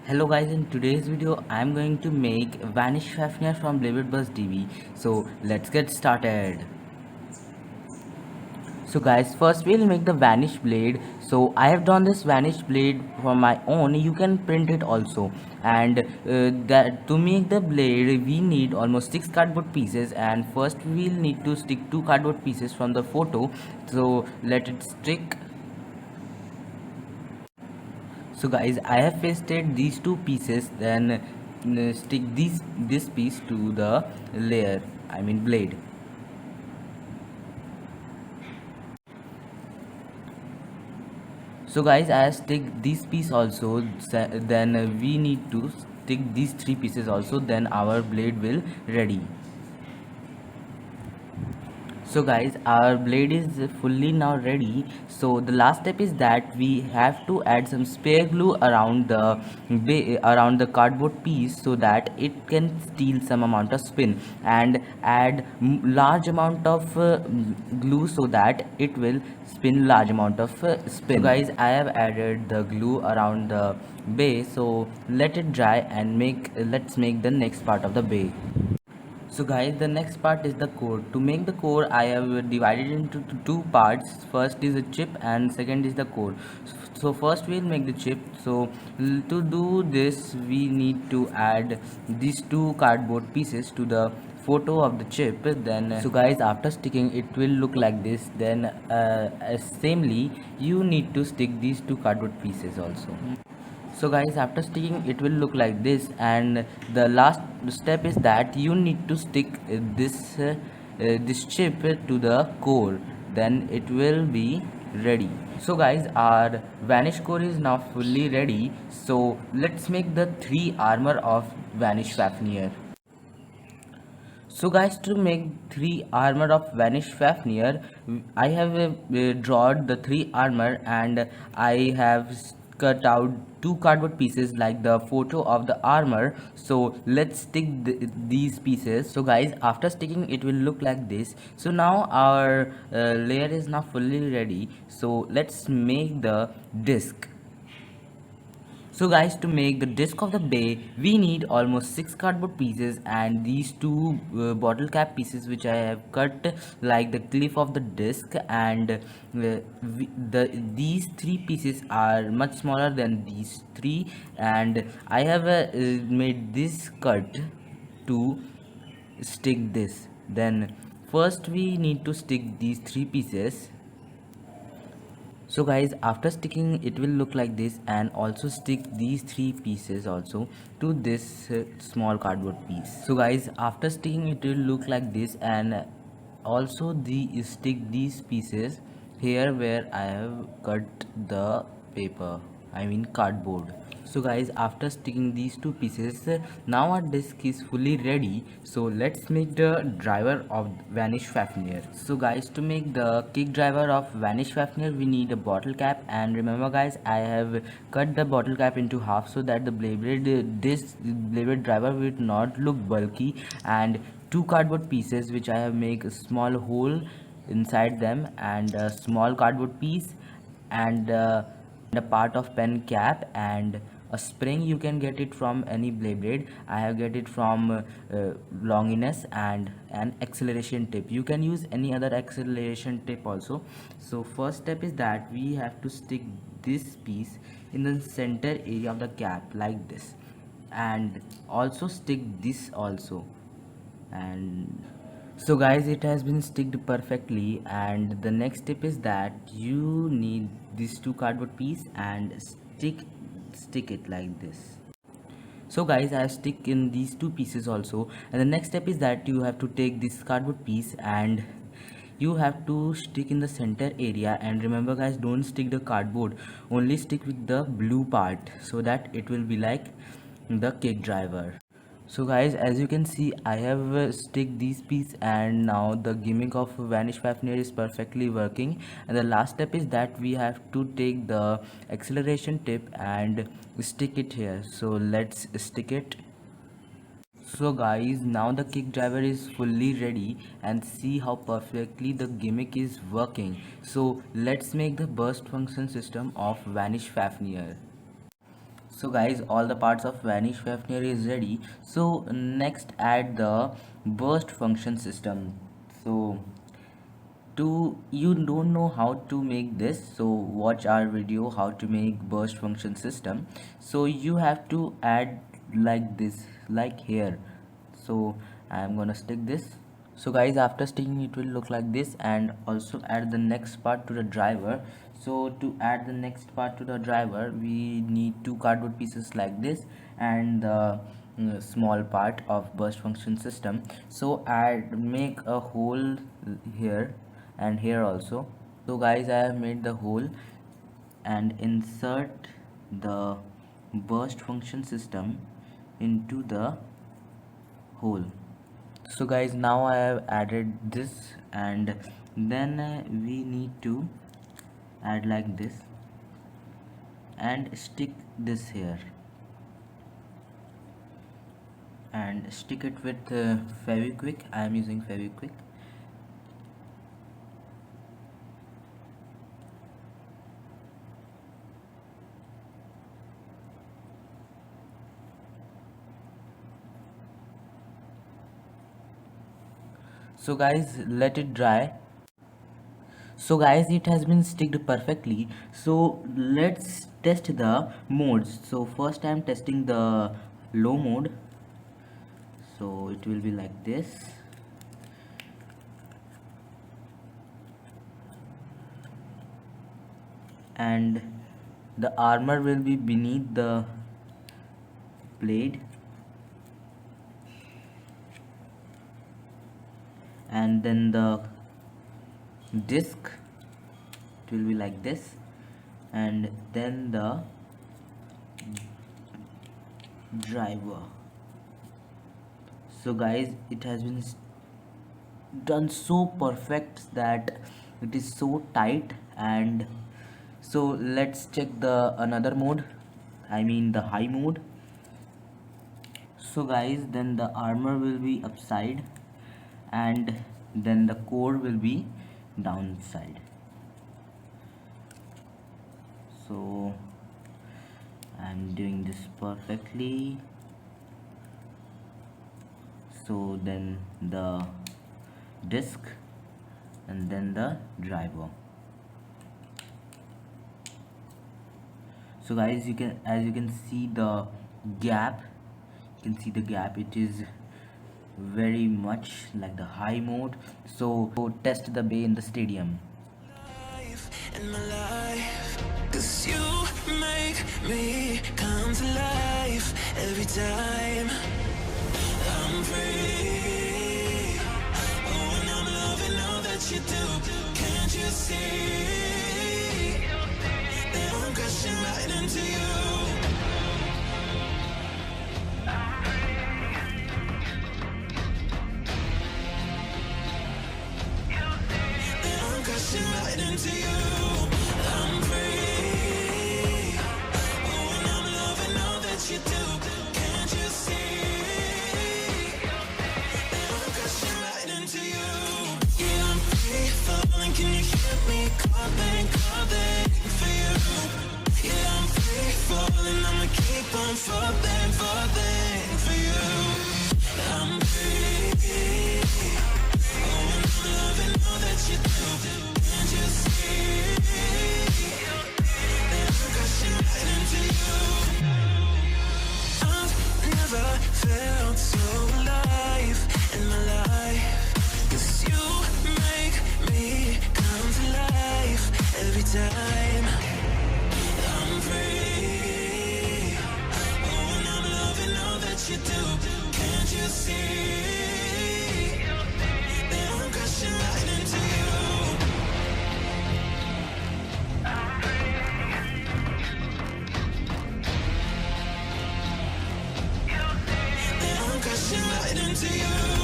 Hello guys, in today's video I am going to make Vanish Fafnir from Blade Buzz DB. So let's get started. So guys, first we'll make the Vanish blade. So I have drawn this Vanish blade for my own. You can print it also. And that to make the blade we need almost 6 cardboard pieces, and first we'll need to stick 2 cardboard pieces from the photo. So let it stick. So guys, I have pasted these two pieces, then stick this piece to the layer, I mean blade. So guys, I have stick this piece also, then we need to stick these 3 pieces also, then our blade will ready. So guys, our blade is fully now ready. So the last step is that we have to add some spare glue around the cardboard piece, so that it can steal some amount of spin, and add large amount of glue so that it will spin large amount of spin. So guys, I have added the glue around the base, so let it dry and let's make the next part of the base. So guys, the next part is the core. To make the core, I have divided into two parts. First is the chip and second is the core. So first we'll make the chip. So to do this, we need to add these two cardboard pieces to the photo of the chip. Then so guys, after sticking, it will look like this. Then samely, you need to stick these two cardboard pieces also. So guys, after sticking, it will look like this, and the last step is that you need to stick this chip to the core, then it will be ready. So guys, our Vanish core is now fully ready. So let's make the 3 armor of Vanish Fafnir. So guys, to make 3 armor of Vanish Fafnir, I have drawn the 3 armor, and I have cut out 2 cardboard pieces like the photo of the armor. So let's stick these pieces. So guys, after sticking, it will look like this. So now our layer is now fully ready. So let's make the disc. So guys, to make the disc of the bay, we need almost 6 cardboard pieces and these two bottle cap pieces which I have cut like the cliff of the disc, and these 3 pieces are much smaller than these 3, and I have made this cut to stick this. Then first we need to stick these 3 pieces. So guys, after sticking, it will look like this, and also stick these 3 pieces also to this small cardboard piece. So guys, after sticking, it will look like this, and also stick these pieces here where I have cut the paper, I mean cardboard. So guys, after sticking these 2 pieces, now our disc is fully ready. So let's make the driver of Vanish Fafnir. So guys, to make the kick driver of Vanish Fafnir, we need a bottle cap, and remember guys, I have cut the bottle cap into half so that the this blade driver will not look bulky, and 2 cardboard pieces which I have make a small hole inside them, and a small cardboard piece, and a part of pen cap, and a spring. You can get it from any blade. I have get it from Longinus, and an acceleration tip. You can use any other acceleration tip also. So first step is that we have to stick this piece in the center area of the cap like this, and also stick this also. And so guys, it has been sticked perfectly, and the next step is that you need these 2 cardboard piece and stick it like this. So guys, I have stick in these 2 pieces also, and the next step is that you have to take this cardboard piece and you have to stick in the center area. And remember guys, don't stick the cardboard, only stick with the blue part, so that it will be like the cake driver. So guys, as you can see, I have stick these piece, and now the gimmick of Vanish Fafnir is perfectly working. And the last step is that we have to take the acceleration tip and stick it here. So let's stick it. So guys, now the kick driver is fully ready, and see how perfectly the gimmick is working. So let's make the burst function system of Vanish Fafnir. So guys, all the parts of Vanish Fafnir is ready. So next add the burst function system. So to you don't know how to make this, so watch our video how to make burst function system. So you have to add like this, like here. So I'm gonna stick this. So guys, after sticking it will look like this, and also add the next part to the driver. So to add the next part to the driver, we need two cardboard pieces like this, and the small part of burst function system. So add, make a hole here and here also. So guys, I have made the hole and insert the burst function system into the hole. So guys, now I have added this, and then we need to add like this and stick this here and stick it with Fevikwik. I am using Fevikwik. So guys, let it dry. So guys, it has been sticked perfectly. So let's test the modes. So first I am testing the low mode. So it will be like this. And the armor will be beneath the blade, and then the disc, it will be like this, and then the driver. So guys, it has been done so perfect that it is so tight. And so let's check the another mode, I mean the high mode. So guys, then the armor will be upside, and then the core will be downside. So I'm doing this perfectly. So then the disc, and then the driver. So guys, as you can see the gap, you can see the gap, it is very much like the high mode. So test the bay in the stadium. In my life, 'cause you make me come to life every time I'm free. Oh, and I'm loving all that you do. Can't you see that I'm crashing right into you? That I'm crashing right into you. I'm free. Oh, and I'm loving all that you do. Can't you see that I'm crashing right into you? Yeah, I'm free falling. Can you hear me calling, calling for you? Yeah, I'm free falling. I'ma keep on falling, falling for you. I'm free. Oh, and I'm loving all that you do. Can't you see that I'm crashing right into you? I've never felt so alive in my life. 'Cause you make me come to life every time I'm free. Oh, and I'm loving all that you do. Can't you see that I'm crashing right into you? That I'm crashing right into you.